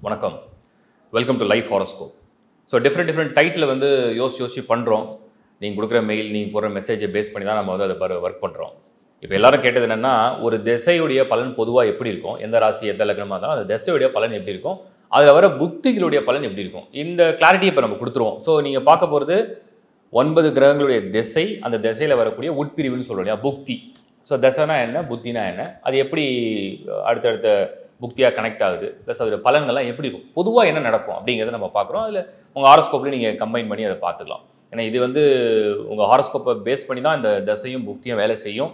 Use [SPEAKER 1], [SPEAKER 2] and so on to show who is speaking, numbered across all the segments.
[SPEAKER 1] வணக்கம். Welcome to life horoscope. So different title வந்து யோசிச்சு பண்ணுறோம். நீங்கள் கொடுக்குற மெயில், நீங்கள் போடுற மெசேஜை பேஸ் பண்ணி தான் நம்ம வந்து அதை ஒர்க் பண்ணுறோம். இப்போ எல்லாரும் கேட்டது என்னென்னா, ஒரு திசையுடைய பலன் பொதுவாக எப்படி இருக்கும், எந்த ராசி எந்த லக்னமாக இருந்தாலும் அந்த திசையுடைய பலன் எப்படி இருக்கும், அதில் வர புக்திகளுடைய பலன் எப்படி இருக்கும், இந்த கிளாரிட்டியை இப்போ நம்ம கொடுத்துருவோம். ஸோ நீங்கள் பார்க்க போகிறது 9 கிரகங்களுடைய திசை, அந்த திசையில் வரக்கூடிய உட்பிரிவுன்னு சொல்கிறோம் இல்லையா, புக்தி. ஸோ திசைனா என்ன, புத்தினா என்ன, அது எப்படி அடுத்தடுத்த புக்தியாக கனெக்ட் ஆகுது, ப்ளஸ் அதோட பலன்கள்லாம் எப்படி இருக்கும், பொதுவாக என்ன நடக்கும் அப்படிங்கிறத நம்ம பார்க்குறோம். அதில் உங்கள் ஹாரோஸ்கோப்லேயும் நீங்கள் கம்பைன் பண்ணி அதை பார்த்துக்கலாம். ஏன்னா இது வந்து உங்கள் ஹாரோஸ்கோப்பை பேஸ் பண்ணி தான் இந்த திசையும் புக்தியும் வேலை செய்யும்.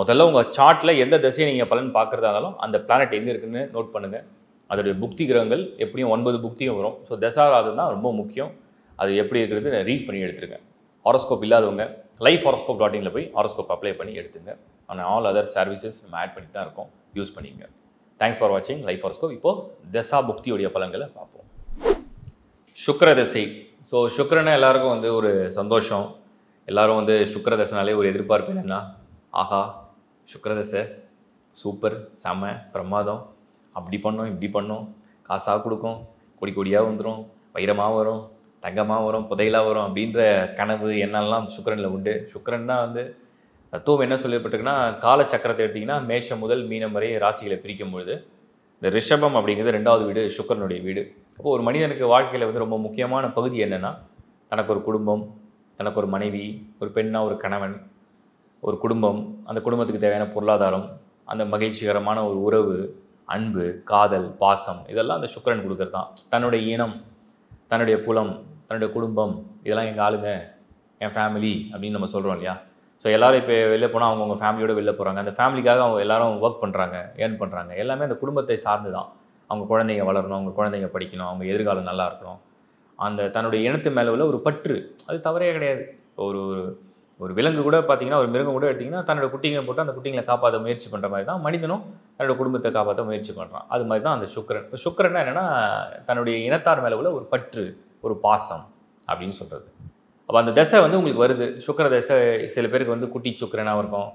[SPEAKER 1] முதல்ல உங்கள் சார்ட்டில் எந்த திசையை நீங்கள் பலன் பார்க்குறதா இருந்தாலும் அந்த பிளானட் எங்கே இருக்குன்னு நோட் பண்ணுங்கள். அதோடைய புக்தி கிரகங்கள் எப்படியும் 9 புக்தியும் வரும். ஸோ தசாராது தான் ரொம்ப முக்கியம். அது எப்படி இருக்கிறது ரீட் பண்ணி எடுத்துருங்க. ஹாரோஸ்கோப் இல்லாதவங்க lifehoroscope.in போய் ஹாரோஸ்கோப் அப்ளை பண்ணி எடுத்துங்க. ஆனால் ஆல் அதர் சர்வீசஸ் நம்ம ஆட் பண்ணி தான் இருக்கோம், யூஸ் பண்ணிங்க. தேங்க்ஸ் ஃபார் வாட்சிங் லைஃப் ஹாரோஸ்கோப். இப்போது தசா புக்தியுடைய பலன்களை பார்ப்போம். சுக்கிர தசை. ஸோ சுக்கிரனை எல்லாருக்கும் வந்து ஒரு சந்தோஷம். எல்லோரும் வந்து சுக்கிர தசைனாலே ஒரு எதிர்பார்ப்பு என்னென்னா, ஆஹா சுக்கிர தசை சூப்பர், செம, பிரமாதம், அப்படி பண்ணோம் இப்படி பண்ணோம், காசாக கொடுக்கும், கொடி கொடியாக வந்துடும், வைரமாக வரும், தங்கமாக வரும், புதையலாக வரும் அப்படின்ற கனவு எண்ணெல்லாம் சுக்கிரனில் உண்டு. சுக்கிரன் தான் வந்து தத்துவம் என்ன சொல்லப்பட்டிருக்குன்னா, காலச்சக்கரத்தை எடுத்திங்கன்னா மேஷம் முதல் மீனம் வரை ராசிகளை பிரிக்கும் பொழுது இந்த ரிஷபம் அப்படிங்கிறது 2வது வீடு, சுக்கிரனுடைய வீடு. அப்போது ஒரு மனிதனுக்கு வாழ்க்கையில் வந்து ரொம்ப முக்கியமான பகுதி என்னென்னா, தனக்கு ஒரு குடும்பம், தனக்கு ஒரு மனைவி, ஒரு பெண்ணா ஒரு கணவன், ஒரு குடும்பம், அந்த குடும்பத்துக்கு தேவையான பொருளாதாரம், அந்த மகிழ்ச்சிகரமான ஒரு உறவு, அன்பு, காதல், பாசம், இதெல்லாம் அந்த சுக்கிரன் கொடுக்குறது தான். தன்னுடைய இனம், தன்னுடைய குலம், தன்னுடைய குடும்பம், இதெல்லாம் எங்கள் ஆளுங்க, என் ஃபேமிலி அப்படின்னு நம்ம சொல்கிறோம் இல்லையா. ஸோ எல்லோரும் இப்போ வெளில போனால் அவங்கவுங்க ஃபேமிலியோடு வெளில போகிறாங்க. அந்த ஃபேமிலிக்காக அவங்க எல்லோரும் ஒர்க் பண்ணுறாங்க, ஏர்ன் பண்ணுறாங்க. எல்லாமே அந்த குடும்பத்தை சார்ந்து தான். அவங்க குழந்தைங்க வளரணும், அவங்க குழந்தைங்க படிக்கணும், அவங்க எதிர்காலம் நல்லா இருக்கணும். அந்த தன்னுடைய இனத்து மேலே உள்ள ஒரு பற்று, அது தவறே கிடையாது. ஒரு ஒரு விலங்கு கூட பார்த்தீங்கன்னா, ஒரு மிருகம் கூட எடுத்திங்கன்னா தன்னோட குட்டிங்களை போட்டு அந்த குட்டிங்களை காப்பாற்ற முயற்சி பண்ணுற மாதிரி தான் மனிதனும் தன்னோட குடும்பத்தை காப்பாற்ற முயற்சி பண்ணுறான். அது மாதிரி தான் அந்த சுக்கிரன். இப்போ சுக்கிரன்னா என்னென்னா, தன்னுடைய இனத்தார் மேலே உள்ள ஒரு பற்று, ஒரு பாசம் அப்படின்னு சொல்கிறது. அப்போ அந்த தசை வந்து உங்களுக்கு வருது. சுக்கிர தசை சில பேருக்கு வந்து குட்டி சுக்கிரனாக இருக்கும்,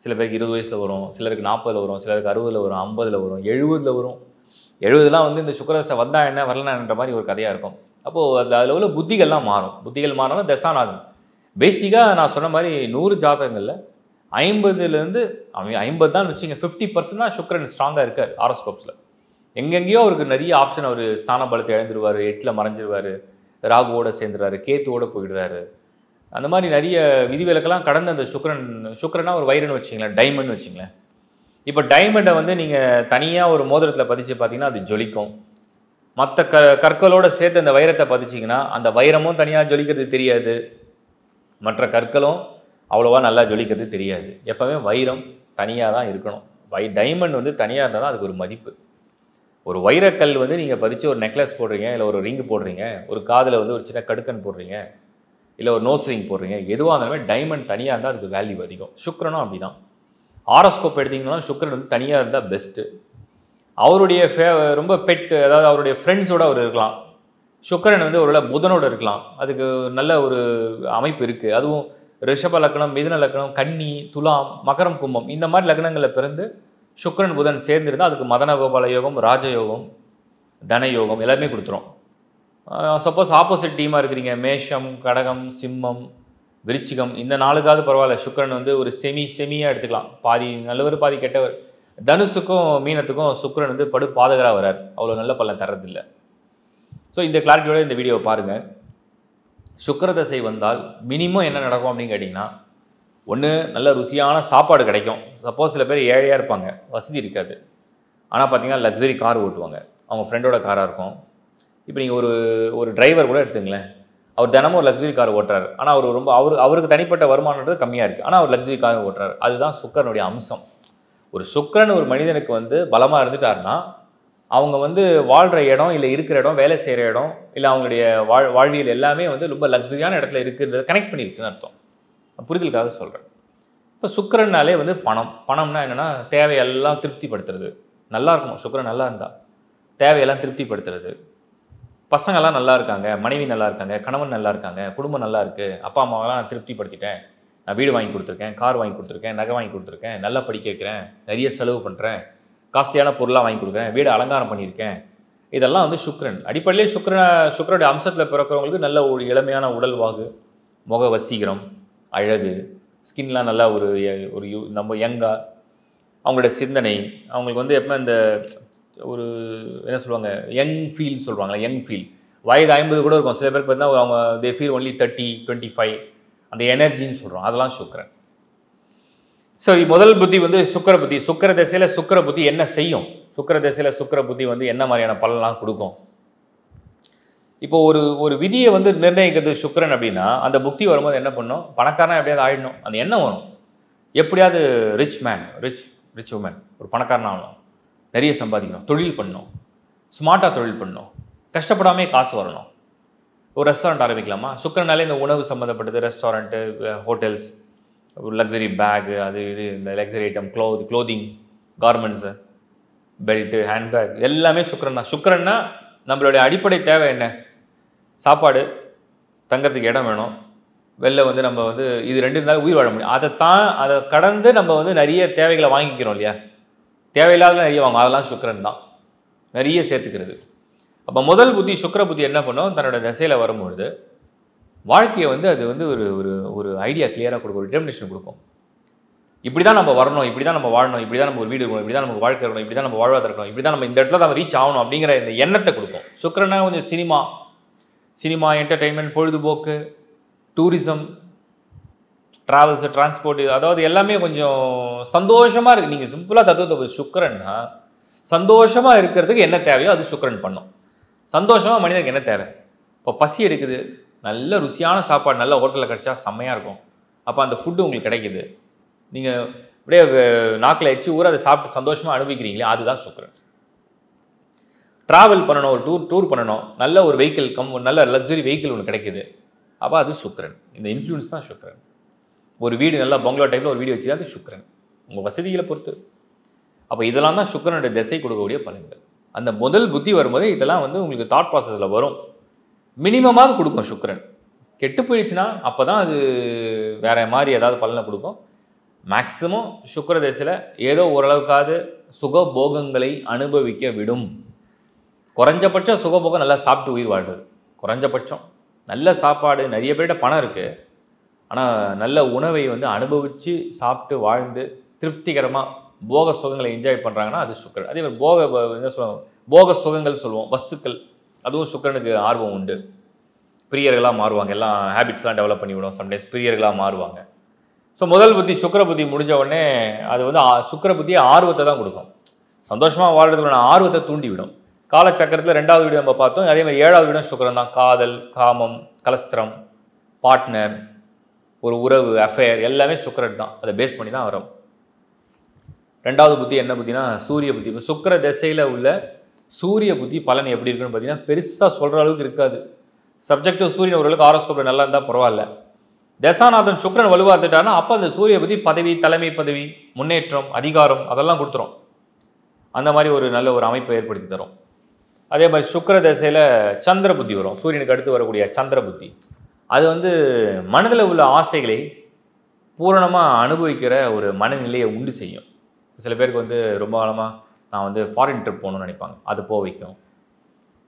[SPEAKER 1] சில பேருக்கு 20 வயசில் வரும், சிலருக்கு 40 வரும், சிலருக்கு 60 வரும், 50 வரும், 70 வரும். 70 வந்து இந்த சுக்கிர தசை வந்தால் என்ன வரலன்ற மாதிரி ஒரு கதையாக இருக்கும். அப்போது அதில் உள்ள புத்திகள்லாம் மாறும். புத்திகள் மாறினாலும் தசாநாதன். பேசிக்காக நான் சொன்ன மாதிரி 100 ஜாதகங்களில் 50லேருந்து 50 தான் வச்சுங்க, 50% தான் சுக்கிரன் ஸ்ட்ராங்காக இருக்கார் ஹாரோஸ்கோப்ஸில். எங்கெங்கேயோ அவருக்கு நிறைய ஆப்ஷன், அவர் ஸ்தான பலத்தை இழந்துருவார், 8ல் மறைஞ்சிருவார், ராகுவோட சேர்ந்துறாரு, கேத்துவோட போயிடுறாரு. அந்த மாதிரி நிறைய விதிவிலக்கெல்லாம் கடந்து அந்த சுக்கிரனா ஒரு வைரன்னு வச்சிங்களேன், டைமண்ட் வச்சிங்களேன். இப்போ டைமண்டை வந்து நீங்கள் தனியாக ஒரு மோதிரத்தில் பதிச்சு பார்த்தீங்கன்னா அது ஜொலிக்கும். மற்ற கற்களோடு சேர்த்து அந்த வைரத்தை பதிச்சிங்கன்னா அந்த வைரமும் தனியாக ஜொலிக்கிறது தெரியாது, மற்ற கற்களும் அவ்வளோவா நல்லா ஜொலிக்கிறது தெரியாது. எப்போவுமே வைரம் தனியாக தான் இருக்கணும். டைமண்ட் வந்து தனியாக இருந்தால் தான் அதுக்கு ஒரு மதிப்பு. ஒரு வைரக்கல் வந்து நீங்கள் பதிச்சு ஒரு நெக்லஸ் போடுறீங்க, இல்லை ஒரு ரிங்கு போடுறீங்க, ஒரு காதில் வந்து ஒரு சின்ன கடுக்கன் போடுறீங்க, இல்லை ஒரு நோஸ் ரிங் போடுறீங்க, எதுவாக இருந்தாலுமே டைமண்ட் தனியாக இருந்தால் அதுக்கு வேல்யூ அதிகம். சுக்கிரனும் அப்படி தான். ஹாரோஸ்கோப் எடுத்திங்கன்னா சுக்கிரன் வந்து தனியாக இருந்தால் பெஸ்ட்டு. அவருடைய ரொம்ப பெட்டு, அதாவது அவருடைய ஃப்ரெண்ட்ஸோடு அவர் இருக்கலாம். சுக்கிரன் வந்து ஒரு புதனோடு இருக்கலாம். அதுக்கு நல்ல ஒரு அமைப்பு இருக்குது. அதுவும் ரிஷப லக்னம், மிதுன லக்னம், கன்னி, துலாம், மகரம், கும்பம், இந்த மாதிரி லக்னங்களில் பிறந்து சுக்கிரன் புதன் சேர்ந்துருந்தால் அதுக்கு மதன கோபால யோகம், ராஜயோகம், தனயோகம் எல்லாமே கொடுத்துரும். சப்போஸ் ஆப்போசிட் டீமாக இருக்கிறீங்க, மேஷம், கடகம், சிம்மம், விருச்சிகம், இந்த 4க்காவது பரவாயில்ல, சுக்கிரன் வந்து ஒரு செமியாக எடுத்துக்கலாம். பாதி நல்லவர் பாதி கெட்டவர். தனுசுக்கும் மீனத்துக்கும் சுக்கிரன் வந்து படு பாதகராக வரார், அவ்வளோ நல்ல பலன் தர்றதில்லை. ஸோ இந்த கிளாரிட்டியோட இந்த வீடியோவை பாருங்கள். சுக்கிர தசை வந்தால் மினிமம் என்ன நடக்கும் அப்படின்னு கேட்டிங்கன்னா, ஒன்று நல்ல ருசியான சாப்பாடு கிடைக்கும். சப்போஸ் சில பேர் ஏழையாக இருப்பாங்க, வசதி இருக்காது, ஆனால் பார்த்தீங்கன்னா லக்ஸரி கார் ஓட்டுவாங்க, அவங்க ஃப்ரெண்டோட காராக இருக்கும். இப்போ நீங்கள் ஒரு டிரைவர் கூட எடுத்துங்களேன், அவர் தினமும் ஒரு லக்ஸரி கார் ஓட்டுறாரு, ஆனால் அவருக்கு தனிப்பட்ட வருமானன்றது கம்மியாக இருக்குது, ஆனால் அவர் லக்ஸரி கார் ஓட்டுறாரு. அதுதான் சுக்கிரனுடைய அம்சம். ஒரு சுக்கிரன் ஒரு மனிதனுக்கு வந்து பலமாக இருந்துட்டாருன்னா, அவங்க வந்து வாழ்கிற இடம், இல்லை இருக்கிற இடம், வேலை செய்கிற இடம், இல்லை அவங்களுடைய வாழ்வியல் எல்லாமே வந்து ரொம்ப லக்ஸரியான இடத்துல இருக்குன்றத கனெக்ட் பண்ணியிருக்குன்னு அர்த்தம். புரிதலுக்காக சொல்கிறேன். இப்போ சுக்கிரனாலே வந்து பணம்னா என்னென்னா, தேவையெல்லாம் திருப்திப்படுத்துறது. நல்லா இருக்கணும், சுக்கிரன் நல்லா இருந்தால் தேவையெல்லாம் திருப்திப்படுத்துறது. பசங்கள்லாம் நல்லா இருக்காங்க, மனைவி நல்லா இருக்காங்க, கணவன் நல்லா இருக்காங்க, குடும்பம் நல்லா இருக்குது, அப்பா அம்மாவெல்லாம் நான் திருப்திப்படுத்திட்டேன், நான் வீடு வாங்கி கொடுத்துருக்கேன், கார் வாங்கி கொடுத்துருக்கேன், நகை வாங்கி கொடுத்துருக்கேன், நல்லா படிக்க வைக்கிறேன், நிறைய செலவு பண்ணுறேன், காஸ்ட்லியான பொருளாக வாங்கி கொடுக்குறேன், வீடு அலங்காரம் பண்ணியிருக்கேன், இதெல்லாம் வந்து சுக்கிரன். அடிப்படையிலே சுக்கிரனுடைய அம்சத்தில் பிறக்கிறவங்களுக்கு நல்ல ஒரு இளமையான உடல்வாகு, முக வசீகரம், அழகு, ஸ்கின்லாம் நல்லா ஒரு ஒரு நம்ம யங்கா, அவங்களோட சிந்தனை, அவங்களுக்கு வந்து எப்போ இந்த ஒரு என்ன சொல்லுவாங்க, யங் ஃபீல் சொல்லுவாங்களே, யங் ஃபீல். வயது 50 கூட இருக்கும். சில பேருக்கு பார்த்தீங்கன்னா அவங்க தே ஃபீல் ஒன்லி 30, 25, அந்த எனர்ஜின்னு சொல்கிறோம். அதெல்லாம் சுக்கிரன். சரி, முதல் புத்தி வந்து சுக்கிர புத்தி. சுக்கிர திசையில் சுக்கிர புத்தி என்ன செய்யும்? சுக்கிர திசையில் சுக்கிர புத்தி வந்து என்ன மாதிரியான பலன்லாம் கொடுக்கும்? இப்போ ஒரு விதியை வந்து நிர்ணயிக்கிறது சுக்கிரன் அப்படின்னா, அந்த புக்தி வரும்போது என்ன பண்ணும்? பணக்காரனா எப்படியாவது ஆயிடணும், அந்த எண்ணம் வரும். எப்படியாவது ரிச் உமன், ஒரு பணக்காரன் ஆகணும், நிறைய சம்பாதிக்கணும், தொழில் பண்ணணும், ஸ்மார்ட்டாக தொழில் பண்ணணும், கஷ்டப்படாமே காசு வரணும். ஒரு ரெஸ்டாரண்ட் ஆரம்பிக்கலாமா? சுக்கிரனாலே இந்த உணவு சம்மந்தப்பட்டது, ரெஸ்டாரண்ட்டு, ஹோட்டல்ஸ், ஒரு லக்ஸரி பேகு, அது இது, இந்த luxury item, clothing, garments, belt, handbag, எல்லாமே சுக்கிரன் தான். சுக்கிரன்னா நம்மளுடைய அடிப்படை தேவை என்ன? சாப்பாடு, தங்கறதுக்கு இடம் வேணும், வெளில வந்து நம்ம வந்து இது 2 இருந்தாலும் உயிர் வாழ முடியும். அதை கடந்து நம்ம வந்து நிறைய தேவைகளை வாங்கிக்கிறோம் இல்லையா? தேவையில்லாத நிறைய வாங்கும். அதெல்லாம் சுக்கிரன் தான், நிறைய சேர்த்துக்கிறது. அப்போ முதல் புத்தி சுக்கிர புத்தி என்ன பண்ணும்? தன்னோட திசையில் வரும்பொழுது வாழ்க்கையை வந்து அது வந்து ஒரு ஒரு ஒரு ஐடியா கிளியராக கொடுக்கும், ஒரு டிட்டர்மினேஷன் கொடுக்கும். இப்படி தான் நம்ம வரணும், இப்படி தான் நம்ம வாழணும், இப்படி தான் நம்ம ஒரு வீடு இருக்கணும், இப்படி தான் நமக்கு வாழ்க்கை இருக்கணும், இப்படி தான் நம்ம வாழ்வாதாரம் இருக்கணும், இப்படி தான் நம்ம இந்த இடத்துல நம்ம ரீச் ஆகணும் அப்படிங்கிற இந்த எண்ணத்தை கொடுக்கும். சுக்கிரனா கொஞ்சம் சினிமா, என்டர்டெயின்மெண்ட், பொழுதுபோக்கு, டூரிசம், ட்ராவல்ஸு, டிரான்ஸ்போர்ட், அதாவது எல்லாமே கொஞ்சம் சந்தோஷமாக இருக்குது. நீங்கள் சிம்பிளாக தத்துவத்தை சுக்கிரன்னா சந்தோஷமாக இருக்கிறதுக்கு என்ன தேவையோ அது சுக்கிரன் பண்ணும். சந்தோஷமாக மனிதனுக்கு என்ன தேவை? இப்போ பசி எடுக்குது, நல்ல ருசியான சாப்பாடு நல்ல ஹோட்டலில் கிடச்சா செம்மையாக இருக்கும். அப்போ அந்த ஃபுட்டு உங்களுக்கு கிடைக்குது, நீங்கள் அப்படியே நாக்கில் எச்சு ஊற அதை சாப்பிட்டு சந்தோஷமாக அனுபவிக்கிறீங்களே, அதுதான் சுக்கிரன். ட்ராவல் பண்ணணும், ஒரு டூர் பண்ணணும், நல்ல ஒரு வெஹிக்கிள், நல்ல லக்ஸரி வெஹிக்கிள் ஒன்று கிடைக்குது, அப்போ அது சுக்கிரன். இந்த இன்ஃப்ளூயன்ஸ் தான் சுக்கிரன். ஒரு வீடு நல்லா பங்களா டைப்பில் ஒரு வீடு வச்சு அது சுக்கிரன், உங்கள் வசதிகளை பொறுத்து. அப்போ இதெல்லாம் தான் சுக்கிரனுடைய திசை கொடுக்கக்கூடிய பலன்கள். அந்த முதல் புத்தி வரும்போது இதெல்லாம் வந்து உங்களுக்கு தாட் ப்ராசஸில் வரும். மினிமமாக கொடுக்கும் சுக்கிரன். கெட்டு போயிடுச்சுன்னா அப்போ தான் அது வேறு மாதிரி ஏதாவது பலனை கொடுக்கும். மேக்ஸிமம் சுக்கிர திசையில் ஏதோ ஓரளவுக்காவது சுகபோகங்களை அனுபவிக்க விடும். குறைஞ்சபட்சம் சுகபோகம் நல்லா சாப்பிட்டு உயிர் வாழ்றது, குறைஞ்சபட்சம் நல்ல சாப்பாடு. நிறைய பேர்கிட்ட பணம் இருக்குது, ஆனால் நல்ல உணவை வந்து அனுபவித்து சாப்பிட்டு வாழ்ந்து திருப்திகரமாக போக சுகங்களை என்ஜாய் பண்ணுறாங்கன்னா அது சுக்கிரன். அதே மாதிரி என்ன சொல்லுவாங்க, போக சுகங்கள் சொல்லுவோம், வஸ்துக்கள், அதுவும் சுக்கிரனுக்கு ஆர்வம் உண்டு. பிரியர்களாக மாறுவாங்க, எல்லாம் ஹேபிட்ஸ்லாம் டெவலப் பண்ணிவிடும், சம்டைம்ஸ் பிரியர்களாக மாறுவாங்க. ஸோ முதல் புத்தி சுக்கிர புத்தி முடிஞ்ச உடனே அது வந்து சுக்கிர புத்தியை ஆர்வத்தை தான் கொடுக்கும். சந்தோஷமாக வாழ்றதுக்கான ஆர்வத்தை தூண்டிவிடும். காலச்சக்கரத்தில் 2வது வீடு நம்ம பார்த்தோம். அதே மாதிரி 7வது வீடும் சுக்கிரன் தான். காதல், காமம், கலஸ்திரம், பார்ட்னர், ஒரு உறவு, அஃபேர், எல்லாமே சுக்கிரன் தான். அதை பேஸ் பண்ணி தான் வரும். 2வது புத்தி என்ன புத்தினா சூரிய புத்தி. இப்போ சுக்கிர திசையில் உள்ள சூரிய புத்தி பலன் எப்படி இருக்குன்னு பார்த்தீங்கன்னா பெருசாக சொல்கிற அளவுக்கு இருக்காது. சப்ஜெக்டிவ் சூரியன் ஓரளவுக்கு ஆரோஸ்கோப்பில் நல்லா இருந்தால் பரவாயில்ல. தசாநாதன் சுக்கிரன் வலுவாக இருந்துட்டாருன்னா அப்போ அந்த சூரிய புத்தி பதவி, தலைமை பதவி, முன்னேற்றம், அதிகாரம் அதெல்லாம் கொடுத்துரும். அந்த மாதிரி ஒரு நல்ல ஒரு அமைப்பை ஏற்படுத்தி தரும். அதே மாதிரி சுக்கிர திசையில் சந்திர புத்தி வரும். சூரியனுக்கு அடுத்து வரக்கூடிய சந்திர புத்தி அது வந்து மனதில் உள்ள ஆசைகளை பூரணமாக அனுபவிக்கிற ஒரு மனநிலையை உண்டு செய்யும். சில பேருக்கு வந்து ரொம்ப காலமாக நான் வந்து ஃபாரின் ட்ரிப் போகணும்னு நினைப்பாங்க, அது போக வைக்கும்.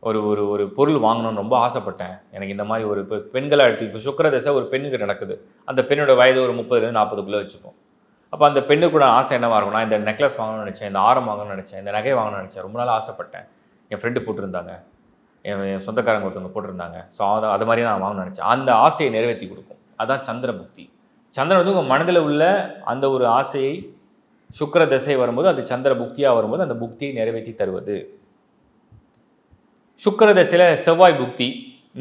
[SPEAKER 1] ஒரு ஒரு ஒரு பொருள் வாங்கணும்னு ரொம்ப ஆசைப்பட்டேன், எனக்கு இந்த மாதிரி ஒரு இப்போ பெண்களாக எடுத்து இப்போ சுக்கிர திசை ஒரு பெண்ணுக்கு நடக்குது, அந்த பெண்ணோட வயது ஒரு 30 to 40 வச்சுப்போம். அப்போ அந்த பெண்ணுக்கு ஆசை என்னவாக இருக்கும், நான் இந்த நெக்லஸ் வாங்கணும்னு நினச்சேன், இந்த ஆரம் வாங்கணும்னு நினச்சேன், இந்த நகை வாங்கணும்னு நினச்சேன், ரொம்ப நாள் ஆசைப்பட்டேன், என் ஃப்ரெண்டு போட்டிருந்தாங்க, என் சொந்தக்காரங்க ஒருத்தவங்க போட்டிருந்தாங்க, ஸோ அது மாதிரி நான் வாங்கணும்னு நினச்சேன். அந்த ஆசையை நிறைவேற்றி கொடுக்கும். அதுதான் சந்திர புக்தி. சந்திரன் வந்து உங்கள் மனதில் உள்ள அந்த ஒரு ஆசையை சுக்கிர திசை வரும்போது அது சந்திர புக்தியாக வரும்போது அந்த புக்தியை நிறைவேற்றி தருவது. சுக்கிர திசையில் செவ்வாய் புக்தி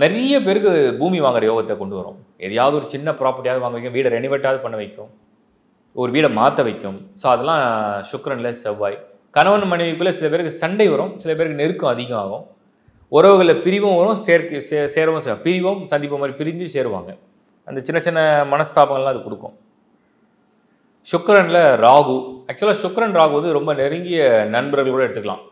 [SPEAKER 1] நிறைய பேருக்கு பூமி வாங்குற யோகத்தை கொண்டு வரும். எதையாவது ஒரு சின்ன ப்ராப்பர்ட்டியாவது வாங்க வைக்கும், வீடை ரெனிவேட்டாவது பண்ண வைக்கும், ஒரு வீடை மாற்ற வைக்கும். ஸோ அதெல்லாம் சுக்கிரனில் செவ்வாய். கணவன் மனைவிக்குள்ளே சில பேருக்கு சண்டை வரும், சில பேருக்கு நெருக்கம் அதிகம் ஆகும், உறவுகளில் பிரிவும் வரும், சேரவும் பிரிவும் சந்திப்பு மாதிரி பிரிஞ்சு சேருவாங்க. அந்த சின்ன சின்ன மனஸ்தாபங்கள்லாம் அது கொடுக்கும். சுக்கிரனில் ராகு. ஆக்சுவலாக சுக்கிரன் ராகு வந்து ரொம்ப நெருங்கிய நண்பர்கள் கூட எடுத்துக்கலாம்.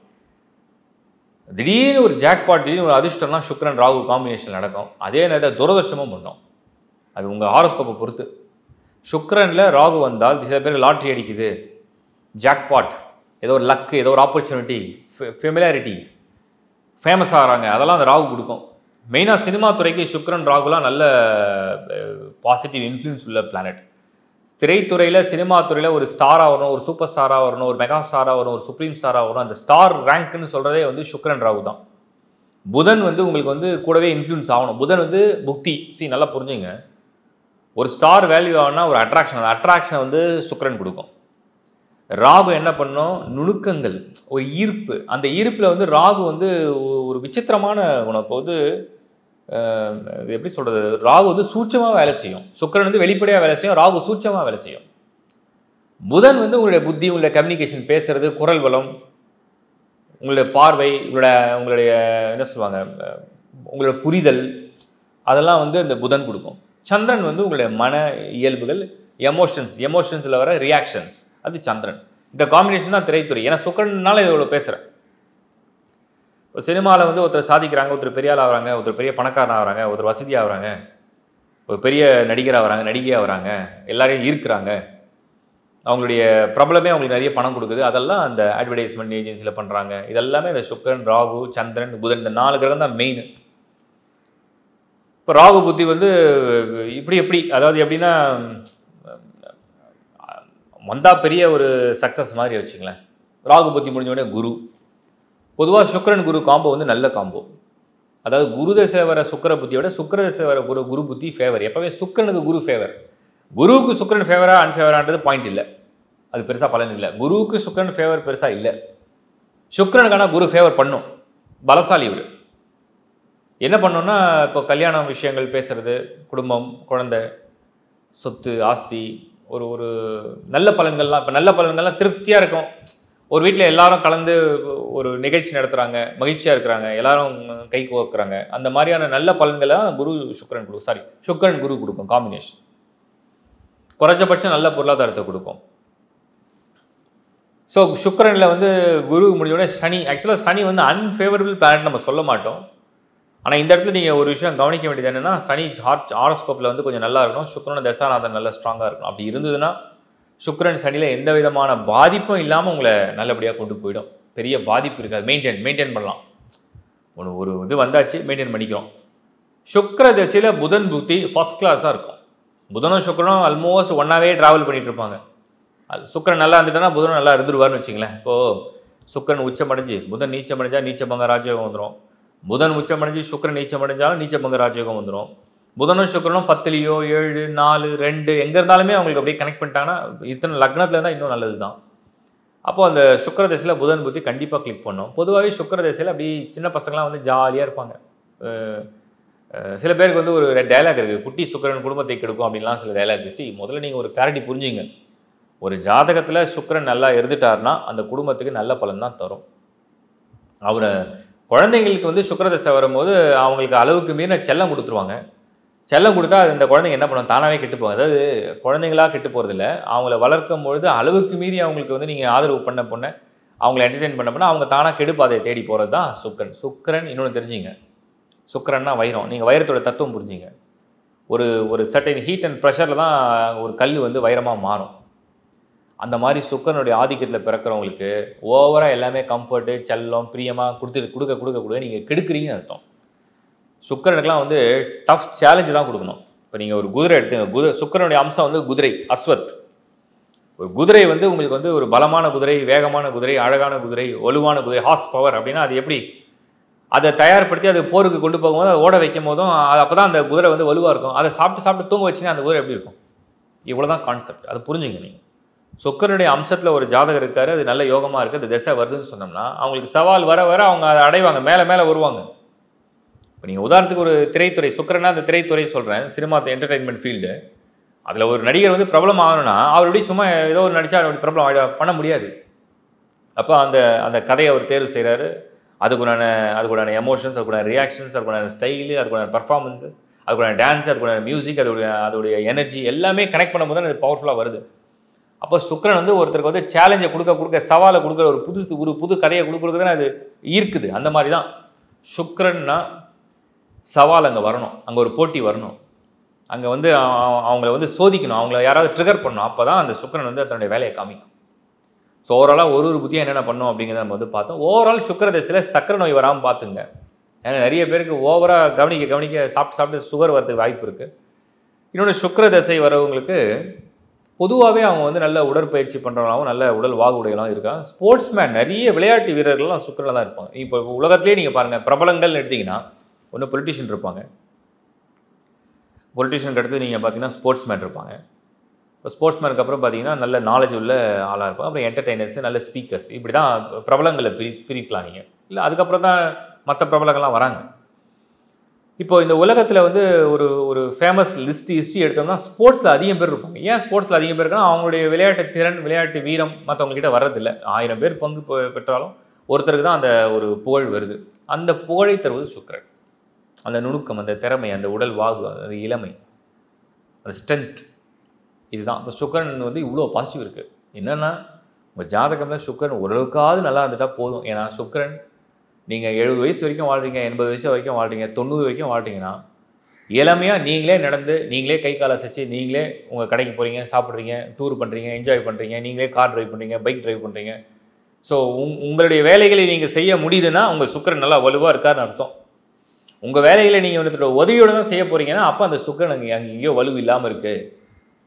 [SPEAKER 1] திடீர்னு ஒரு ஜாக்பாட், திடீர்னு ஒரு அதிர்ஷ்டம்னா சுக்கிரன் ராகு காம்பினேஷன் நடக்கும். அதே நேரத்தில் துரதிர்ஷ்டமும் பண்ணும். அது உங்கள் ஹாரோஸ்கோப்பை பொறுத்து. சுக்கிரனில் ராகு வந்தால் சில பேர் லாட்ரி அடிக்குது, ஜாக்பாட், ஏதோ ஒரு லக்கு, ஏதோ ஒரு ஆப்பர்ச்சுனிட்டி, ஃபெமிலாரிட்டி, ஃபேமஸ் ஆகிறாங்க, அதெல்லாம் அந்த ராகு கொடுக்கும். மெயினாக சினிமா துறைக்கு சுக்கிரன் ராகுலாம் நல்ல பாசிட்டிவ் இன்ஃப்ளூயன்ஸ் உள்ள பிளானட். திரைத்துறையில் சினிமா துறையில் ஒரு ஸ்டாராக வரணும், ஒரு சூப்பர் ஸ்டாராக வரணும், ஒரு மெகா ஸ்டாராக வரணும், ஒரு சுப்ரீம் ஸ்டாராக வரணும், அந்த ஸ்டார் ரேங்க்னு சொல்கிறதே வந்து சுக்கிரன் ராகு தான். புதன் வந்து உங்களுக்கு வந்து கூடவே இன்ஃப்ளூயன்ஸ் ஆகணும். புதன் வந்து புக்தி. நல்லா புரிஞ்சுங்க. ஒரு ஸ்டார் வேல்யூ ஆகுனா ஒரு அட்ராக்ஷன், அந்த அட்ராக்ஷனை வந்து சுக்கிரன் கொடுக்கும். ராகு என்ன பண்ணும்? நுணுக்கங்கள், ஒரு ஈர்ப்பு. அந்த ஈர்ப்பில் வந்து ராகு வந்து ஒரு விசித்திரமான குணம். இப்போ வந்து எப்படி சொல்கிறது, ராகு வந்து சூட்சமாக வேலை செய்யும், சுக்கிரன் வந்து வெளிப்படையாக வேலை செய்யும், ராகு சூட்சமாக வேலை செய்யும். புதன் வந்து உங்களுடைய புத்தி, உங்களுடைய கம்யூனிகேஷன், பேசுறது, குரல் வளம், உங்களுடைய பார்வை, உங்களுடைய என்ன சொல்லுவாங்க, உங்களோட புரிதல், அதெல்லாம் வந்து இந்த புதன் கொடுக்கும். சந்திரன் வந்து உங்களுடைய மன இயல்புகள், எமோஷன்ஸில் வர ரியாக்ஷன்ஸ், அது சந்திரன். இந்த காம்பினேஷன் தான் திரைத்துறை. ஏன்னா சுக்கிரனால இவ்வளோ பேசுகிறேன். இப்போ சினிமாவில் வந்து ஒருத்தர் சாதிக்கிறாங்க, ஒருத்தர் பெரிய ஆள் ஆகிறாங்க, ஒருத்தர் பெரிய பணக்காரன் ஆகிறாங்க, ஒருத்தர் வசதியாக ஆகிறாங்க, ஒரு பெரிய நடிகராக வராங்க, நடிகையாக வராங்க, எல்லாரையும் ஈர்க்கிறாங்க, அவங்களுடைய பிரபலமே அவங்களுக்கு நிறைய பணம் கொடுக்குது. அதெல்லாம் அந்த அட்வர்டைஸ்மெண்ட் ஏஜென்சியில் பண்ணுறாங்க. இதெல்லாமே இந்த சுக்கிரன், ராகு, சந்திரன், புதன், இந்த 4 கிரகம் தான் மெயின். இப்போ ராகு புத்தி வந்து எப்படி அதாவது எப்படின்னா வந்தால் பெரிய ஒரு சக்ஸஸ் மாதிரி வச்சுங்களேன். ராகு புத்தி முடிஞ்ச உடனே குரு. பொதுவாக சுக்கிரன் குரு காம்போ வந்து நல்ல காம்போ. அதாவது குரு தசை வர சுக்கிர புத்தியோட சுக்கிர தசை வர குரு புத்தி ஃபேவர். எப்போவே சுக்கிரனுக்கு குரு ஃபேவர். குருவுக்கு சுக்கிரன் ஃபேவரா அன்ஃபேவரான்றது பாயிண்ட் இல்லை, அது பெருசாக பலன் இல்லை. குருவுக்கு சுக்கிரன் ஃபேவர் பெருசாக இல்லை. சுக்கிரனுக்கான குரு ஃபேவர் பண்ணும், பலசாலி இவர். என்ன பண்ணோன்னா, இப்போ கல்யாண விஷயங்கள் பேசுறது, குடும்பம், குழந்தை, சொத்து, ஆஸ்தி, ஒரு நல்ல பலன்கள்லாம். இப்போ நல்ல பலன்கள்லாம் திருப்தியாக இருக்கும். ஒரு வீட்டில் எல்லாரும் கலந்து ஒரு நிகழ்ச்சி நடத்துகிறாங்க, மகிழ்ச்சியாக இருக்கிறாங்க, எல்லாரும் கை கோக்குறாங்க. அந்த மாதிரியான நல்ல பலன்களாக சுக்கிரன் குரு கொடுக்கும் காம்பினேஷன். குறைஞ்சபட்சம் நல்ல பொருளாதாரத்தை கொடுக்கும். ஸோ சுக்கிரனில் வந்து குரு முடிஞ்சோட சனி. ஆக்சுவலாக சனி வந்து அன்ஃபேவரபிள் பிளானட் நம்ம சொல்ல மாட்டோம். ஆனால் இந்த இடத்துல நீங்கள் ஒரு விஷயம் கவனிக்க வேண்டியது என்னென்னா, சனி ஹாரோஸ்கோப்பில் வந்து கொஞ்சம் நல்லா இருக்கணும், சுக்கிரன் தசாநாதன் நல்லா ஸ்ட்ராங்காக இருக்கணும். அப்படி இருந்ததுன்னா சுக்கிரன் சனியில் எந்த விதமான பாதிப்பும் இல்லாமல் உங்களை நல்லபடியாக கொண்டு போயிடும். பெரிய பாதிப்பு இருக்காது. மெயின்டைன் பண்ணலாம். ஒரு இது வந்தாச்சு, மெயின்டைன் பண்ணிக்கிறோம். சுக்கிர தசையில் புதன் புத்தி ஃபர்ஸ்ட் கிளாஸாக இருக்கும். புதனும் சுக்கிரனும் ஆல்மோஸ்ட் ஒன்றாவே ட்ராவல் பண்ணிகிட்டு இருப்பாங்க. சுக்கிரன் நல்லா இருந்துட்டேன்னா புதனும் நல்லா இருந்துருவார்னு வச்சுங்களேன். இப்போது சுக்கிரன் உச்சமடைஞ்சு புதன் நீச்சமடைஞ்சால் நீச்சபங்க ராஜயோகம் வந்துடும். புதன் உச்சமடைஞ்சு சுக்கிரன் நீச்சமடைஞ்சாலும் நீச்சபங்க ராஜயோகம் வந்துடும். புதனும் சுக்கிரனும் 10லையோ 7, 4, 2 எங்கே இருந்தாலுமே அவங்களுக்கு அப்படியே கனெக்ட் பண்ணிட்டாங்கன்னா, இத்தனை லக்னத்தில் இருந்தால் இன்னும் நல்லது தான். அப்போது அந்த சுக்கிர தசையில் புதன் புத்தி கண்டிப்பாக கிளிக் பண்ணும். பொதுவாகவே சுக்கிர தசையில் அப்படி சின்ன பசங்களாம் வந்து ஜாலியாக இருப்பாங்க. சில பேருக்கு வந்து ஒரு டைலாக் இருக்குது, குட்டி சுக்கிரன் குடும்பத்தை கெடுக்கும் அப்படின்லாம் சில டைலாக் பேசி. முதல்ல நீங்கள் ஒரு கிளாரிட்டி புரிஞ்சுங்க. ஒரு ஜாதகத்தில் சுக்கிரன் நல்லா இருந்துட்டாருன்னா அந்த குடும்பத்துக்கு நல்ல பலன் தான் தரும். அவரை குழந்தைங்களுக்கு வந்து சுக்கிர தசை வரும்போது அவங்களுக்கு அளவுக்கு மீறின செல்லம் கொடுத்துருவாங்க. செல்லம் கொடுத்தா அது இந்த குழந்தைங்க என்ன பண்ணுவோம், தானாகவே கெட்டு போகும். அதாவது குழந்தைங்களாக கெட்டு போகிறதில்ல, அவங்கள வளர்க்கும் பொழுது அளவுக்கு மீறி அவங்களுக்கு வந்து நீங்கள் ஆதரவு பண்ண அவங்கள என்டர்டெயின் பண்ண அவங்க தானாக கெடுப்பாதையை தேடி போகிறது தான் சுக்கிரன். இன்னொன்று தெரிஞ்சுங்க, சுக்கிரன்னா வைரம். நீங்கள் வைரத்தோட தத்துவம் புரிஞ்சுங்க. ஒரு சர்டைன் ஹீட் அண்ட் ப்ரெஷரில் தான் ஒரு கல் வந்து வைரமாக மாறும். அந்த மாதிரி சுக்கிரனுடைய ஆதிக்கத்தில் பிறக்கிறவங்களுக்கு ஓவராக எல்லாமே கம்ஃபர்ட்டு, செல்லம், பிரியமாக கொடுக்க நீங்கள் கெடுக்குறீங்கன்னு அர்த்தம். சுக்கிரனுக்குலாம் வந்து டஃப் சேலஞ்சு தான் கொடுக்கணும். இப்போ நீங்கள் ஒரு குதிரை எடுத்துங்க, சுக்கிரனுடைய அம்சம் வந்து குதிரை, அஸ்வத். ஒரு குதிரை வந்து உங்களுக்கு வந்து ஒரு பலமான குதிரை, வேகமான குதிரை, அழகான குதிரை, வலுவான குதிரை, ஹார்ஸ் பவர் அப்படின்னா அது எப்படி அதை தயார்படுத்தி அது போருக்கு கொண்டு போகும்போது அதை ஓட வைக்கும் போதும் அப்போ தான் அந்த குதிரை வந்து வலுவாக இருக்கும். அதை சாப்பிட்டு தூங்க வச்சிங்கன்னா அந்த குதிரை எப்படி இருக்கும்? இவ்வளோ தான் கான்செப்ட். அது புரிஞ்சுங்க நீங்கள். சுக்கிரனுடைய அம்சத்தில் ஒரு ஜாதகம் இருக்காரு, அது நல்ல யோகமாக இருக்குது, அது திசை வருதுன்னு சொன்னோம்னா அவங்களுக்கு சவால் வர அவங்க அதை அடைவாங்க, மேலே வருவாங்க. இப்போ நீங்கள் உதாரணத்துக்கு ஒரு திரைத்துறை, சுக்கிரனா அந்த திரைத்துறை சொல்கிறேன், சினிமா என்டர்டெயின்மெண்ட் ஃபீல்டு. அதில் ஒரு நடிகர் வந்து பிரபலம் ஆகணும்னா அவர் எப்படி சும்மா ஏதோ ஒரு நடித்தா அப்படி பிரபலம் பண்ண முடியாது. அப்போ அந்த கதையை அவர் தேர்வு செய்கிறாரு. அதுக்குண்டான எமோஷன்ஸ், அதுக்குண்டான ரியாக்ஷன்ஸ், அதுக்குண்டான ஸ்டைலு, அதுக்குண்டான பர்ஃபார்மன்ஸு, அதுக்குண்டான டான்ஸு, அதுக்குண்டான மியூசிக், அதோடைய எனர்ஜி எல்லாமே கனெக்ட் பண்ணும்போது தான் அது பவர்ஃபுல்லாக வருது. அப்போ சுக்கிரன் வந்து ஒருத்தருக்கு வந்து சேலஞ்சை கொடுக்க சவாலை கொடுக்குற ஒரு புது கதையை கொடுக்குறதுன்னு அது ஈர்க்குது. அந்த மாதிரி தான் சுக்கிரன்னா சவால் அங்கே வரணும், அங்கே ஒரு போட்டி வரணும், அங்கே வந்து அவங்கள வந்து சோதிக்கணும், அவங்கள யாராவது ட்ரிகர் பண்ணணும். அப்போ தான் அந்த சுக்கிரன் வந்து தன்னுடைய வேலையை காமிக்கும். ஸோ ஓவராலாக ஒரு புத்தியாக என்னென்ன பண்ணோம் அப்படிங்கிறத நம்ம வந்து பார்த்தோம். ஓவரால் சுக்கிர திசையில் சக்கரை நோய் வராமல் பார்த்துங்க. ஏன்னா நிறைய பேருக்கு ஓவராக கவனிக்க சாப்பிட்டு சுகர் வரதுக்கு வாய்ப்பு இருக்குது. இன்னொன்று சுக்கிர திசை வரவங்களுக்கு பொதுவாகவே அவங்க வந்து நல்ல உடற்பயிற்சி பண்ணுறவங்களாகவும் நல்ல உடல் வாகு உடையெல்லாம் இருக்காங்க. ஸ்போர்ட்ஸ்மேன் நிறைய விளையாட்டு வீரர்கள்லாம் சுக்கிரனில் தான் இருப்பாங்க. இப்போ உலகத்திலே நீங்கள் பாருங்கள், பிரபலங்கள்னு எடுத்திங்கன்னா ஒன்று பொலிட்டிஷியன் இருப்பாங்க, பொலிட்டிஷியனுக்கு அடுத்து நீங்கள் பார்த்தீங்கன்னா ஸ்போர்ட்ஸ்மேன் இருப்பாங்க. இப்போ ஸ்போர்ட்ஸ்மேனுக்கு அப்புறம் பார்த்தீங்கன்னா நல்ல நாலேஜ் உள்ள ஆளாக இருப்பாங்க. அப்புறம் என்டர்டெய்னர்ஸ், நல்ல ஸ்பீக்கர்ஸ், இப்படி தான் பிரபலங்களை பிரிக்கலாம் நீங்கள். இல்லை அதுக்கப்புறம் தான் மற்ற பிரபலங்கள்லாம் வராங்க. இப்போ இந்த உலகத்தில் வந்து ஒரு ஃபேமஸ் ஹிஸ்ட்ரி எடுத்தோம்னா ஸ்போர்ட்ஸில் அதிகம் பேர் இருப்பாங்க. ஏன் ஸ்போர்ட்ஸில் அதிகம் பேர் இருக்காங்கன்னா அவங்களுடைய விளையாட்டு திறன், விளையாட்டு வீரம் மற்றவங்ககிட்ட வர்றதில்லை. 1000 பேர் பங்கு பெற்றாலும் ஒருத்தருக்கு தான் அந்த ஒரு புகழ் வருது. அந்த புகழை தருவது சுக்கிரன். அந்த நுணுக்கம், அந்த திறமை, அந்த உடல் வாகு, அந்த இளமை, அந்த ஸ்ட்ரென்த், இதுதான். இப்போ சுக்கிரன் வந்து இவ்வளோ பாசிட்டிவ் இருக்குது. என்னென்னா உங்கள் ஜாதகம்ல சுக்கிரன் ஓரளவுக்காவது நல்லா இருந்துட்டால் போதும். ஏன்னா சுக்கிரன் நீங்கள் 70 வயசு வரைக்கும் வாழ்கிறீங்க, 80 வயசு வரைக்கும் வாழ்கிறீங்க, 90 வரைக்கும் வாழ்கிறீங்கன்னா இளமையாக நீங்களே நடந்து, நீங்களே கை கால் அசைச்சு, நீங்களே உங்கள் கடைக்கு போகிறீங்க, சாப்பிட்றீங்க, டூர் பண்ணுறீங்க, என்ஜாய் பண்ணுறீங்க, நீங்களே கார் ட்ரைவ் பண்ணுறீங்க, பைக் ட்ரைவ் பண்ணுறீங்க. ஸோ உங்களுடைய வேலைகளை நீங்கள் செய்ய முடியுதுன்னா உங்கள் சுக்கிரன் நல்லா வலுவாக இருக்காருன்னு அர்த்தம். உங்கள் வேலைகளை நீங்கள் ஒருத்தரோட உதவியோடு தான் செய்ய போகிறீங்கன்னா அப்போ அந்த சுக்கிரன் அங்கே எங்கேயோ வலு இல்லாமல் இருக்குது,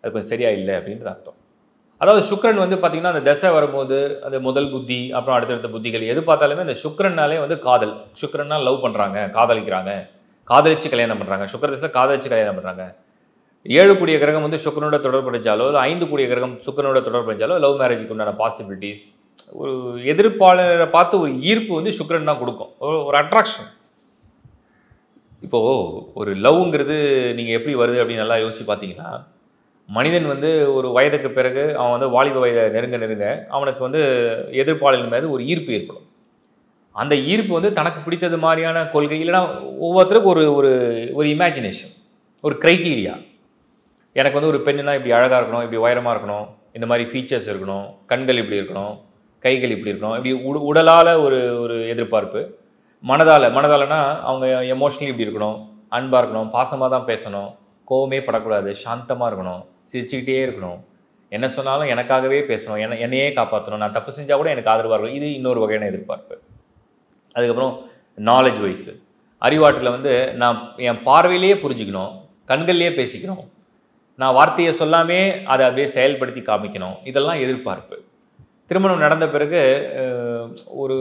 [SPEAKER 1] அது கொஞ்சம் சரியாக இல்லை அப்படின்றது அர்த்தம். அதாவது சுக்கிரன் வந்து பார்த்திங்கன்னா அந்த தசை வரும்போது அந்த முதல் புத்தி, அப்புறம் அடுத்தடுத்த புத்திகள் எது பார்த்தாலுமே அந்த சுக்கிரனாலே வந்து காதல். சுக்கிரனால் லவ் பண்ணுறாங்க, காதலிக்கிறாங்க, காதலிச்சு கல்யாணம் பண்ணுறாங்க. சுக்கிர தசையில் காதலிச்சு கல்யாணம் பண்ணுறாங்க. 7 கூடிய கிரகம் வந்து சுக்கிரனோட தொடர்படைஞ்சாலோ, இல்லை 5 கூடிய கிரகம் சுக்கிரனோட தொடர்படைஞ்சாலோ லவ் மேரேஜுக்கு உண்டான பாசிபிலிட்டிஸ், ஒரு எதிர்ப்பாளரை பார்த்து ஒரு ஈர்ப்பு வந்து சுக்கிரன் தான் கொடுக்கும், ஒரு அட்ராக்ஷன். இப்போது ஒரு லவ்ங்கிறது நீங்கள் எப்படி வருது அப்படின்னு நல்லா யோசிச்சு பார்த்தீங்கன்னா, மனிதன் வந்து ஒரு வயதுக்கு பிறகு அவன் வந்து வாலிப வயதை நெருங்க அவனுக்கு வந்து எதிர்ப்பாளரின் மீது ஒரு ஈர்ப்பு ஏற்படும். அந்த ஈர்ப்பு வந்து தனக்கு பிடித்தது மாதிரியான கொள்கை, இல்லைனா ஒவ்வொருத்தருக்கும் ஒரு ஒரு ஒரு இமேஜினேஷன், ஒரு க்ரைட்டீரியா. எனக்கு வந்து ஒரு பெண்ணுனா இப்படி அழகாக இருக்கணும், இப்படி உயரமாக இருக்கணும், இந்த மாதிரி ஃபீச்சர்ஸ் இருக்கணும், கண்கள் இப்படி இருக்கணும், கைகள் இப்படி இருக்கணும், இப்படி உடலால் ஒரு ஒரு எதிர்பார்ப்பு. மனதாலனா அவங்க எமோஷ்னலி இப்படி இருக்கணும், அன்பாக இருக்கணும், பாசமாக தான் பேசணும், கோவமே படக்கூடாது, சாந்தமாக இருக்கணும், சிரிச்சுக்கிட்டே இருக்கணும், என்ன சொன்னாலும் எனக்காகவே பேசணும், என்னையே காப்பாற்றணும், நான் தப்பு செஞ்சால் கூட எனக்கு ஆதரவாக இருக்கும். இது இன்னொரு வகையான எதிர்பார்ப்பு. அதுக்கப்புறம் நாலேஜ் வைஸு, அறிவாட்டில் வந்து நான் என் பார்வையிலேயே புரிஞ்சுக்கணும், கண்கள்லேயே பேசிக்கணும், நான் வார்த்தையை சொல்லாமே அதை அப்படியே செயல்படுத்தி காமிக்கணும், இதெல்லாம் எதிர்பார்ப்பு. திருமணம் நடந்த பிறகு ஒரு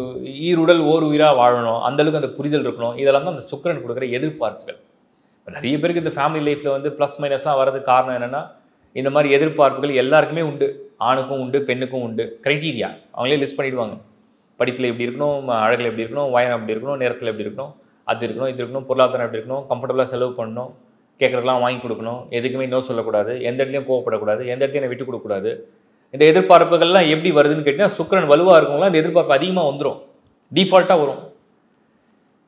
[SPEAKER 1] ஈருடல் ஓர் உயிராக வாழணும், அந்தளவுக்கு அந்த புரிதல் இருக்கணும், இதெல்லாம் தான் அந்த சுக்கிரன் கொடுக்குற எதிர்பார்ப்புகள். நிறைய பேருக்கு இந்த ஃபேமிலி லைஃப்பில் வந்து ப்ளஸ் மைனஸ்லாம் வர்றதுக்கு காரணம் என்னென்னா இந்த மாதிரி எதிர்பார்ப்புகள் எல்லாருக்குமே உண்டு. ஆணுக்கும் உண்டு, பெண்ணுக்கும் உண்டு. க்ரைட்டீரியா அவங்களே லிஸ்ட் பண்ணிவிடுவாங்க. படிப்பில் எப்படி இருக்கணும், அழகில் எப்படி இருக்கணும், வயனம் எப்படி இருக்கணும், நேரத்தில் எப்படி இருக்கணும், அது இருக்கணும், இது இருக்கணும், பொருளாதாரம் எப்படி இருக்கணும், கம்ஃபர்டபுளாக செலவு பண்ணணும், கேட்குறதுலாம் வாங்கி கொடுக்கணும், எதுக்குமே இன்னும் சொல்லக்கூடாது, எந்த இடத்துலையும் கோவப்படக்கூடாது, எந்த இடத்தையும் விட்டு கொடுக்கக்கூடாது. இந்த எதிர்பார்ப்புகள்லாம் எப்படி வருதுன்னு கேட்டிங்கன்னா சுக்கிரன் வலுவாக இருக்கவங்களாம் இந்த எதிர்பார்ப்பு அதிகமாக வந்துடும், டிஃபால்ட்டாக வரும்.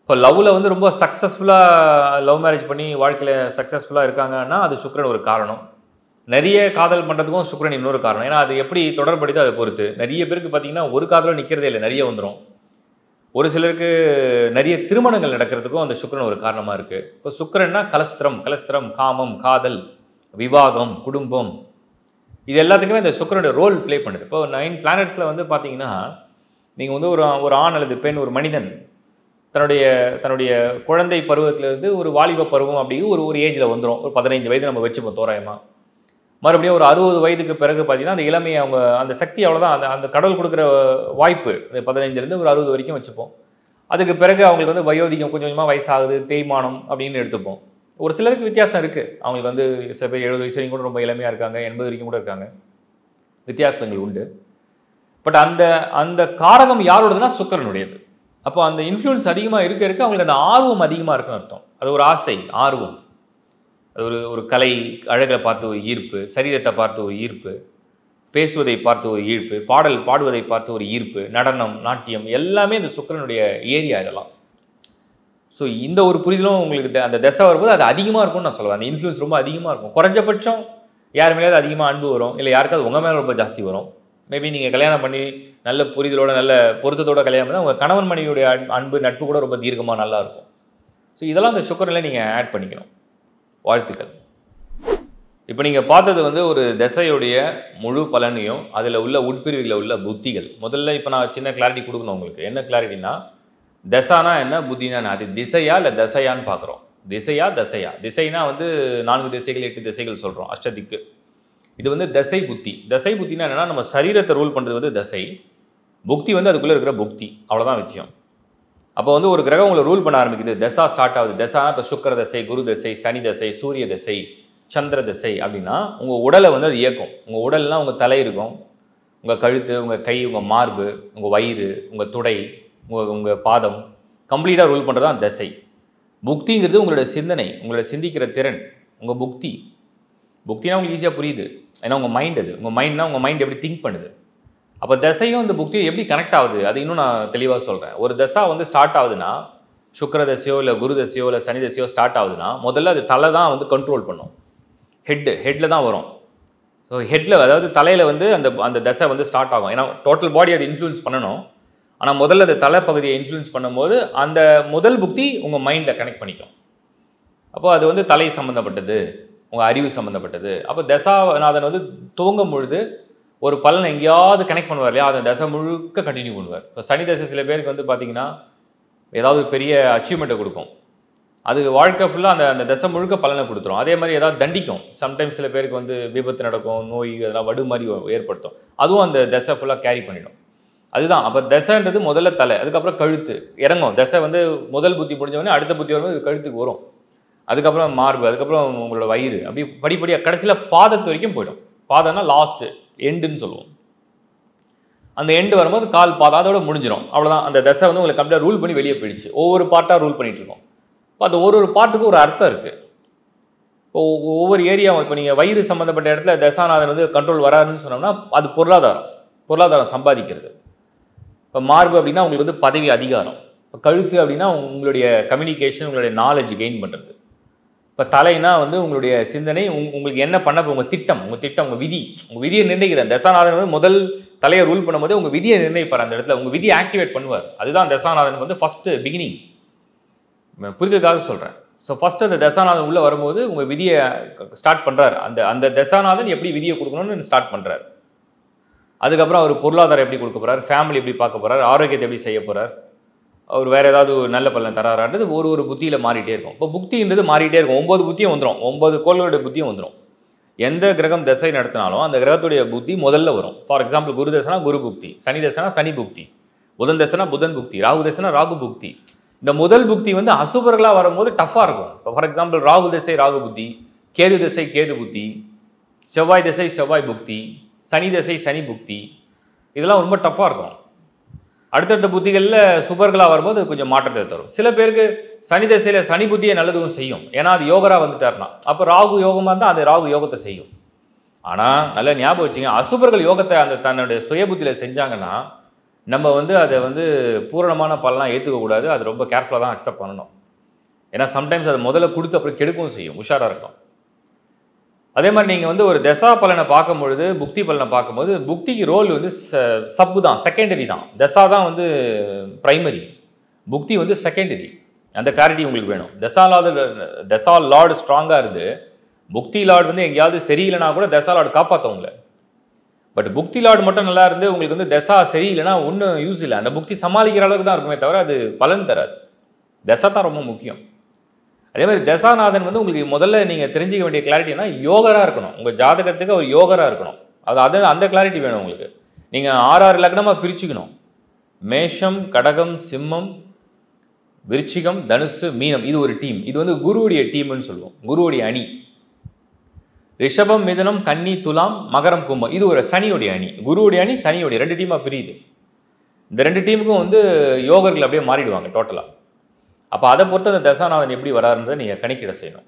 [SPEAKER 1] இப்போ லவ்வில் வந்து ரொம்ப சக்ஸஸ்ஃபுல்லாக லவ் மேரேஜ் பண்ணி வாழ்க்கையில் சக்ஸஸ்ஃபுல்லாக இருக்காங்கன்னா அது சுக்கிரன் ஒரு காரணம். நிறைய காதல் பண்ணுறதுக்கும் சுக்கிரன் இன்னொரு காரணம். ஏன்னா அது எப்படி தொடர்படுதோ அதை பொறுத்து. நிறைய பேருக்கு பார்த்தீங்கன்னா ஒரு காதலும் நிற்கிறதே இல்லை, நிறைய வந்துடும். ஒரு சிலருக்கு நிறைய திருமணங்கள் நடக்கிறதுக்கும் அந்த சுக்கிரன் ஒரு காரணமாக இருக்குது. இப்போ சுக்கிரன்னா கலஸ்திரம், காமம், காதல், விவாகம், குடும்பம், இது எல்லாத்துக்குமே இந்த சுக்கிரனுடைய ரோல் ப்ளே பண்ணுது. இப்போ 9 பிளானட்ஸில் வந்து பார்த்தீங்கன்னா நீங்கள் வந்து ஒரு ஆண் அல்லது பெண், ஒரு மனிதன் தன்னுடைய குழந்தை பருவத்திலேருந்து ஒரு வாலிப பருவம் அப்படிங்கிற ஒரு ஏஜில் வந்துடும். ஒரு 15 வயது நம்ம வச்சுப்போம் தோராயமாக. மறுபடியும் ஒரு 60 வயதுக்கு பிறகு பார்த்தீங்கன்னா அந்த இளமையை அவங்க அந்த சக்தி அவ்வளோதான், அந்த கடவுள் கொடுக்குற வாய்ப்பு. இந்த 15லேருந்து ஒரு 60 வரைக்கும் வச்சுப்போம். அதுக்கு பிறகு அவங்களுக்கு வந்து வயோதிகம், கொஞ்சம் கொஞ்சமாக வயசாகுது, தேய்மானம் அப்படின்னு எடுத்துப்போம். ஒரு சிலருக்கு வித்தியாசம் இருக்குது. அவங்களுக்கு வந்து சில பேர் 70 வயசு வரைக்கும் கூட ரொம்ப இளமையாக இருக்காங்க, 80 வரைக்கும் கூட இருக்காங்க. வித்தியாசங்கள் உண்டு. பட் அந்த காரகம் யாரோடதுன்னா சுக்கிரனுடையது. அப்போ அந்த இன்ஃப்ளூயன்ஸ் அதிகமாக இருக்க அவங்களுக்கு அந்த ஆர்வம் அதிகமாக இருக்குன்னு அர்த்தம். அது ஒரு ஆசை, ஆர்வம். அது ஒரு கலை, அழகை பார்த்து ஒரு ஈர்ப்பு, சரீரத்தை பார்த்து ஒரு ஈர்ப்பு, பேசுவதை பார்த்து ஒரு ஈர்ப்பு, பாடுவதை பார்த்து ஒரு ஈர்ப்பு, நடனம், நாட்டியம் எல்லாமே இந்த சுக்கிரனுடைய ஏரியா இதெல்லாம். ஸோ இந்த ஒரு புரிதலும் உங்களுக்கு அந்த தசை வரும்போது அது அதிகமாக இருக்கும்னு நான் சொல்லுவேன். அந்த இன்ஃப்ளூயன்ஸ் ரொம்ப அதிகமாக இருக்கும். குறைஞ்சபட்சம் யார் மேலேயாவது அதிகமாக அன்பு வரும், இல்லை யாருக்காவது உங்கள் மேலே ரொம்ப ஜாஸ்தி வரும். மேபி நீங்கள் கல்யாணம் பண்ணி நல்ல புரிதலோட நல்ல பொருத்தத்தோட கல்யாணம் பண்ணால் உங்கள் கணவன் மனைவியுடைய அன்பு நட்பு கூட ரொம்ப தீர்க்கமாக நல்லாயிருக்கும். ஸோ இதெல்லாம் இந்த சுக்கிரனில் நீங்கள் ஆட் பண்ணிக்கணும். வாழ்த்துக்கள். இப்போ நீங்கள் பார்த்தது வந்து ஒரு திசையுடைய முழு பலனையும் அதில் உள்ள உட்பிரிவுகளில் உள்ள புத்திகள். முதல்ல இப்போ நான் சின்ன கிளாரிட்டி கொடுக்கணும் உங்களுக்கு. என்ன கிளாரிட்டினா, தசானா என்ன, புத்தினா என்ன? அது திசையா இல்லை தசையான்னு பார்க்குறோம். திசையா தசையா? திசைனா வந்து 4 திசைகள் 8 திசைகள் சொல்கிறோம், அஷ்டதிக்கு. இது வந்து தசை புத்தி. தசை புத்தினா என்னென்னா, நம்ம சரீரத்தை ரூல் பண்ணுறது வந்து தசை, புக்தி வந்து அதுக்குள்ளே இருக்கிற புக்தி. அவ்வளோதான் விஷயம். அப்போ வந்து ஒரு கிரகம் உங்களை ரூல் பண்ண ஆரம்பிக்குது, தசா ஸ்டார்ட் ஆகுது. தசானா இப்போ சுக்கர தசை, குரு தசை, சனி தசை, சூரிய தசை, சந்திர தசை அப்படின்னா உங்கள் உடலை வந்து அது இயக்கும். உங்கள் உடல்னால் உங்கள் தலை இருக்கும், உங்கள் கழுத்து, உங்கள் கை, உங்கள் மார்பு, உங்கள் வயிறு, உங்கள் துடை, உங்கள் பாதம் கம்ப்ளீட்டாக ரூல் பண்ணுறது தான் தசை. புக்திங்கிறது உங்களோட சிந்தனை, உங்களோட சிந்திக்கிற திறன், உங்கள் புக்தி. புக்தினா உங்களுக்கு ஈஸியாக புரியுது, ஏன்னா உங்கள் மைண்ட் அது. உங்கள் மைண்ட்னா உங்கள் மைண்ட் எப்படி திங்க் பண்ணுது. அப்போ தசையும் இந்த புக்தியும் எப்படி கனெக்ட் ஆகுது அது இன்னும் நான் தெளிவாக சொல்கிறேன். ஒரு தசா வந்து ஸ்டார்ட் ஆகுதுன்னா, சுக்கர தசையோ இல்லை குரு தசையோ இல்லை சனி தசையோ ஸ்டார்ட் ஆகுதுன்னா, முதல்ல அது தலை தான் வந்து கண்ட்ரோல் பண்ணும். ஹெட்டில் தான் வரும். ஸோ ஹெட்டில், அதாவது தலையில் வந்து அந்த தசை வந்து ஸ்டார்ட் ஆகும். ஏன்னா டோட்டல் பாடி அது இன்ஃப்ளூயன்ஸ் பண்ணணும். ஆனால் முதல்ல அந்த தலைப்பகுதியை இன்ஃப்ளூயன்ஸ் பண்ணும்போது அந்த முதல் புக்தி உங்கள் மைண்டை கனெக்ட் பண்ணிக்கும். அப்போ அது வந்து தலை சம்மந்தப்பட்டது, உங்கள் அறிவு சம்மந்தப்பட்டது. அப்போ தசாநாதன் வந்து துவங்கும் பொழுது ஒரு பலனை எங்கேயாவது கனெக்ட் பண்ணுவார் இல்லையா, அதை தசை முழுக்க கண்டினியூ பண்ணுவார். இப்போ சனி தசை சில பேருக்கு வந்து பார்த்தீங்கன்னா ஏதாவது பெரிய அச்சீவ்மெண்ட்டை கொடுக்கும், அது வாழ்க்கை ஃபுல்லாக அந்த தசை முழுக்க பலனை கொடுத்துரும். அதே மாதிரி ஏதாவது தண்டிக்கும். சம்டைம்ஸ் சில பேருக்கு வந்து விபத்து நடக்கும், நோய், அதெல்லாம் வடு மாதிரி ஏற்படுத்தும், அதுவும் அந்த தசை ஃபுல்லாக கேரி பண்ணிடும். அதுதான். அப்போ தசைன்றது முதல்ல தலை, அதுக்கப்புறம் கழுத்து இறங்கும். தசை வந்து முதல் புத்தி முடிஞ்சவொடனே அடுத்த புத்தி வரும்போது இது கழுத்துக்கு வரும், அதுக்கப்புறம் மார்பு, அதுக்கப்புறம் உங்களோட வயிறு, அப்படி படிப்படியாக கடைசியில் பாதத்து வரைக்கும் போயிடும். பாதம்னா லாஸ்ட்டு எண்டுன்னு சொல்லுவோம். அந்த எண்டு வரும்போது கால் பாதம் அதோட முடிஞ்சிடும். அவ்வளோதான். அந்த தசை வந்து உங்களை கம்ப்ளீட்டாக ரூல் பண்ணி வெளியே போயிடுச்சு. ஒவ்வொரு பார்ட்டாக ரூல் பண்ணிட்டு இருக்கோம். இப்போ அந்த ஒரு பார்ட்டுக்கும் ஒரு அர்த்தம் இருக்குது. இப்போ ஒவ்வொரு ஏரியாவும், இப்போ நீங்கள் வயிறு சம்மந்தப்பட்ட இடத்துல தசாநாதன் வந்து கண்ட்ரோல் வராருன்னு சொன்னோம்னா அது பொருளாதாரம் சம்பாதிக்கிறது. இப்போ மார்பு அப்படின்னா உங்களுக்கு வந்து பதவி அதிகாரம். இப்போ கழுத்து அப்படின்னா உங்களுடைய கம்யூனிகேஷன், உங்களுடைய நாலேஜ் கெயின் பண்ணுறது. இப்போ தலைனா வந்து உங்களுடைய சிந்தனை, உங்களுக்கு என்ன பண்ண உங்கள் திட்டம், உங்கள் விதியை நிர்ணயிக்கிற. தசாநாதன் வந்து முதல் தலையை ரூல் பண்ணும்போது உங்கள் விதியை நிர்ணயிப்பார். அந்த இடத்துல உங்கள் விதியை ஆக்டிவேட் பண்ணுவார். அதுதான் தசாநாதன் வந்து ஃபஸ்ட்டு பிகினிங். புரிதலுக்காக சொல்கிறேன். ஸோ ஃபஸ்ட்டு அந்த தசாநாதன் உள்ளே வரும்போது உங்கள் விதியை ஸ்டார்ட் பண்ணுறாரு. அந்த தசாநாதன் எப்படி விதியை கொடுக்கணும்னு ஸ்டார்ட் பண்ணுறாரு. அதுக்கப்புறம் அவர் பொருளாதாரம் எப்படி கொடுக்க போகிறார், ஃபேமிலி எப்படி பார்க்க போகிறார், ஆரோக்கியத்தை எப்படி செய்ய போகிறார், அவர் வேறு ஏதாவது ஒரு நல்ல பலன் தராறான்றது ஒரு புத்தியில் மாறிட்டே இருக்கும். இப்போ புத்தின்றது மாறிட்டே இருக்கும். 9 புத்தியும் வந்துடும், 9 கோள்களுடைய புத்தியும் வந்துடும். எந்த கிரகம் தசை நடத்தினாலும் அந்த கிரகத்துடைய புத்தி முதல்ல வரும். ஃபார் எக்ஸாம்பிள் குரு தசைனா குரு புக்தி, சனி தசைனா சனி புக்தி, புதன் தசைனா புதன் புக்தி, ராகு தசைனா ராகு புக்தி. இந்த முதல் புக்தி வந்து அசுபர்களாக வரும்போது டஃப்பாக இருக்கும். இப்போ ஃபார் எக்ஸாம்பிள் ராகு தசை ராகு புத்தி, கேது தசை கேது புத்தி, செவ்வாய் தசை செவ்வாய் புக்தி, சனி தசை சனி புக்தி, இதெல்லாம் ரொம்ப டஃப்பாக இருக்கும். அடுத்தடுத்த புத்திகளில் சுபர்களாக வரும்போது அது கொஞ்சம் மாற்றத்தை தரும். சில பேருக்கு சனி தசையில் சனி புத்தியை நல்லதும் செய்யும், ஏன்னா அது யோகராக வந்துட்டார்னா. அப்போ ராகு யோகமாக இருந்தால் அது ராகு யோகத்தை செய்யும். ஆனால் நல்லா ஞாபகம் வச்சுங்க, அசுபர்கள் யோகத்தை அந்த தன்னுடைய சுய புத்தியில் செஞ்சாங்கன்னா நம்ம வந்து அதை வந்து பூரணமான பலனாக ஏற்றுக்கக்கூடாது. அது ரொம்ப கேர்ஃபுல்லாக தான் அக்செப்ட் பண்ணணும். ஏன்னா சம்டைம்ஸ் அதை முதல்ல கொடுத்து அப்புறம் கெடுக்கவும் செய்யும். உஷாராக இருக்கும். அதே மாதிரி நீங்கள் வந்து ஒரு தசா பலனை பார்க்கும்பொழுது, புக்தி பலனை பார்க்கும்போது, புக்திக்கு ரோல் வந்து சப்பு தான், செகண்டரி தான். தசா தான் வந்து ப்ரைமரி, புக்தி வந்து செகண்டரி. அந்த கிளாரிட்டி உங்களுக்கு வேணும். தசா லார்டு ஸ்ட்ராங்காக இருந்து புக்தி லார்டு வந்து எங்கேயாவது சரியில்லைனா கூட தசா லார்டு காப்பாற்றவங்கள. பட் புக்தி லார்டு மட்டும் நல்லா இருந்து உங்களுக்கு வந்து தசா சரியில்லைன்னா ஒன்றும் யூஸ் இல்லை. அந்த புக்தி சமாளிக்கிற அளவுக்கு தான் இருக்குமே தவிர அது பலன் தராது. தசா தான் ரொம்ப முக்கியம். அதே மாதிரி தசாநாதன் வந்து உங்களுக்கு முதல்ல நீங்கள் தெரிஞ்சிக்க வேண்டிய கிளாரிட்டினா யோகராக இருக்கணும். உங்கள் ஜாதகத்துக்கு அவர் யோகராக இருக்கணும். அந்த கிளாரிட்டி வேணும் உங்களுக்கு. நீங்கள் 6 லக்னமாக பிரிச்சுக்கணும். மேஷம், கடகம், சிம்மம், விருச்சிகம், தனுசு, மீனம். இது ஒரு டீம். இது வந்து குருவுடைய டீம்னு சொல்லுவோம், குருவுடைய அணி. ரிஷபம், மிதுனம், கன்னி, துலாம், மகரம், கும்பம். இது ஒரு சனியுடைய அணி. குருவுடைய அணி சனியுடைய 2 டீமாக பிரியுது. இந்த 2 டீமுக்கும் வந்து யோகர்கள் அப்படியே மாறிடுவாங்க டோட்டலாக. அப்போ அதை பொறுத்து அந்த தசாநாதன் எப்படி வராருன்றதை நீங்கள் கணக்கிட செய்யணும்.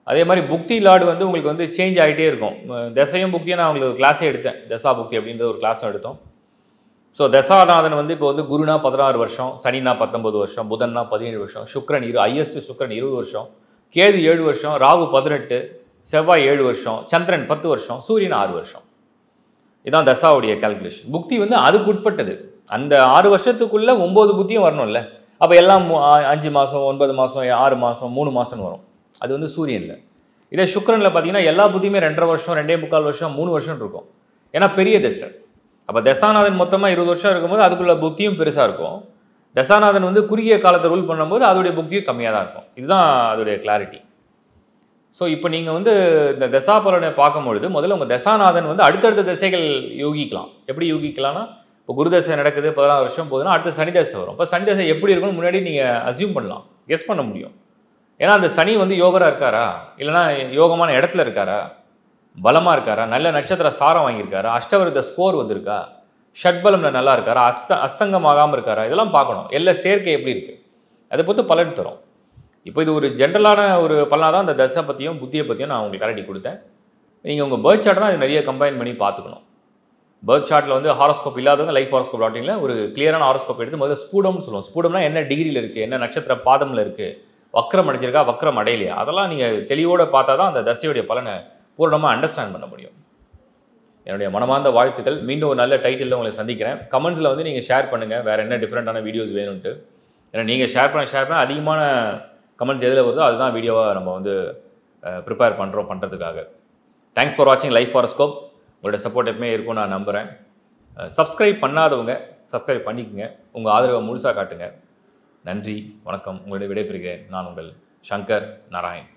[SPEAKER 1] அதே மாதிரி புக்தி லார்டு வந்து உங்களுக்கு வந்து சேஞ்ச் ஆகிட்டே இருக்கும். தசையும் புக்தியும் நான் உங்களுக்கு கிளாஸே எடுத்தேன், தசா புக்தி அப்படின்ற ஒரு கிளாஸும் எடுத்தோம். ஸோ தசாநாதன் வந்து இப்போ வந்து குருனா 16 வருஷம், சனினா 19 வருஷம், புதன்னா 17 வருஷம், சுக்ரன் ஹையஸ்ட் சுக்ரன் 20 வருஷம், கேது 7 வருஷம், ராகு 18, செவ்வாய் 7 வருஷம், சந்திரன் 10 வருஷம், சூரியன் 6 வருஷம். இதுதான் தசாவுடைய கால்குலேஷன். புக்தி வந்து அதுக்கு உட்பட்டது. அந்த 6 வருஷத்துக்குள்ளே 9 புத்தியும் வரணும்ல. அப்போ எல்லாம் 5 மாதம், 9 மாதம், 6 மாதம், 3 மாதம்னு வரும். அது வந்து சூரியனில். இதே சுக்கிரனில் பார்த்தீங்கன்னா எல்லா புத்தியுமே 2.5 வருஷம் 2.25 வருஷம் 3 வருஷம் இருக்கும். ஏன்னா பெரிய திசை. அப்போ தசாநாதன் மொத்தமாக 20 வருஷம் இருக்கும்போது அதுக்குள்ள புத்தியும் பெருசாக இருக்கும். தசாநாதன் வந்து குறுகிய காலத்தை ரூல் பண்ணும்போது அதோடைய புத்தியும் கம்மியாக தான் இருக்கும். இதுதான் அதோடைய கிளாரிட்டி. ஸோ இப்போ நீங்கள் வந்து இந்த தசாபலனை பார்க்கும்பொழுது முதல்ல உங்கள் தசாநாதன் வந்து அடுத்தடுத்த திசைகள் யோகிக்கலாம். எப்படி யோகிக்கலாம்னா, இப்போ குரு தசை நடக்குது 16 வருஷம் போதுன்னா அடுத்த சனி தசை வரும். இப்போ சனி தசை எப்படி இருக்குன்னு முன்னாடி நீங்கள் அசியூம் பண்ணலாம், கெஸ் பண்ண முடியும். ஏன்னா அந்த சனி வந்து யோகராக இருக்காரா, இல்லைனா யோகமான இடத்துல இருக்காரா, பலமாக இருக்காரா, நல்ல நட்சத்திர சாரம் வாங்கியிருக்காரா, அஷ்டவருத ஸ்கோர் வந்திருக்கா, ஷட்பலம்ல நல்லா இருக்காரா, அஸ்தங்கமாகாமல் இருக்காரா, இதெல்லாம் பார்க்கணும். எல்லா சேர்க்கை எப்படி இருக்குது அதை பொறுத்து பலன் தரும். இப்போ இது ஒரு ஜென்ரலான ஒரு பலனாக தான் இந்த தசை பற்றியும் புத்தியை பற்றியும் நான் உங்களுக்கு கிளாரிட்டி கொடுத்தேன். நீங்கள் உங்கள் பர்த் சார்ட் தான் இது நிறைய கம்பைன் பண்ணி பார்த்துக்கணும். பர்த் சார்ட்டில் வந்து ஹாரோஸ்கோப் இல்லாதவங்க லைஃப் ஹாரோஸ்கோப் டாட்டிங்கில் ஒரு கிளியரான ஹாரோஸ்கோப் எடுத்து முதல்ல ஸ்பூடம்னு சொல்லுவோம். ஸ்பூடம்னா என்ன டிகிரியில் இருக்குது, என்ன நட்சத்திர பாதமில் இருக்குது, வக்ரம் அடைஞ்சிருக்கா, வக்ரம் அடையலையா, அதெல்லாம் நீங்கள் தெளிவோடு பார்த்தா தான் அந்த தசையுடைய பலனை பூரணமாக அண்டர்ஸ்டாண்ட் பண்ண முடியும். என்னுடைய மனமார்ந்த வாழ்த்துக்கள். மீண்டும் ஒரு நல்ல டைட்டிலில் உங்களை சந்திக்கிறேன். கமெண்ட்ஸில் வந்து நீங்கள் ஷேர் பண்ணுங்கள் வேறு என்ன டிஃப்ரெண்ட்டான வீடியோஸ் வேணும்ன்ட்டு. ஏன்னா நீங்கள் ஷேர் பண்ண அதிகமான கமெண்ட்ஸ் எதில் வருதோ அதுதான் வீடியோவாக நம்ம வந்து ப்ரிப்பேர் பண்ணுறதுக்காக. தேங்க்ஸ் ஃபார் வாட்சிங் லைஃப் ஹாரோஸ்கோப். உங்களோட சப்போர்ட் எப்பவுமே இருக்கும்னு நான் நம்புகிறேன். சப்ஸ்கிரைப் பண்ணாதவங்க சப்ஸ்கிரைப் பண்ணிக்கோங்க. உங்கள் ஆதரவை முழுசாக காட்டுங்க. நன்றி, வணக்கம். உங்களுடைய விடைபெறுகிறேன். நான் உங்கள் சங்கர் நாராயண்.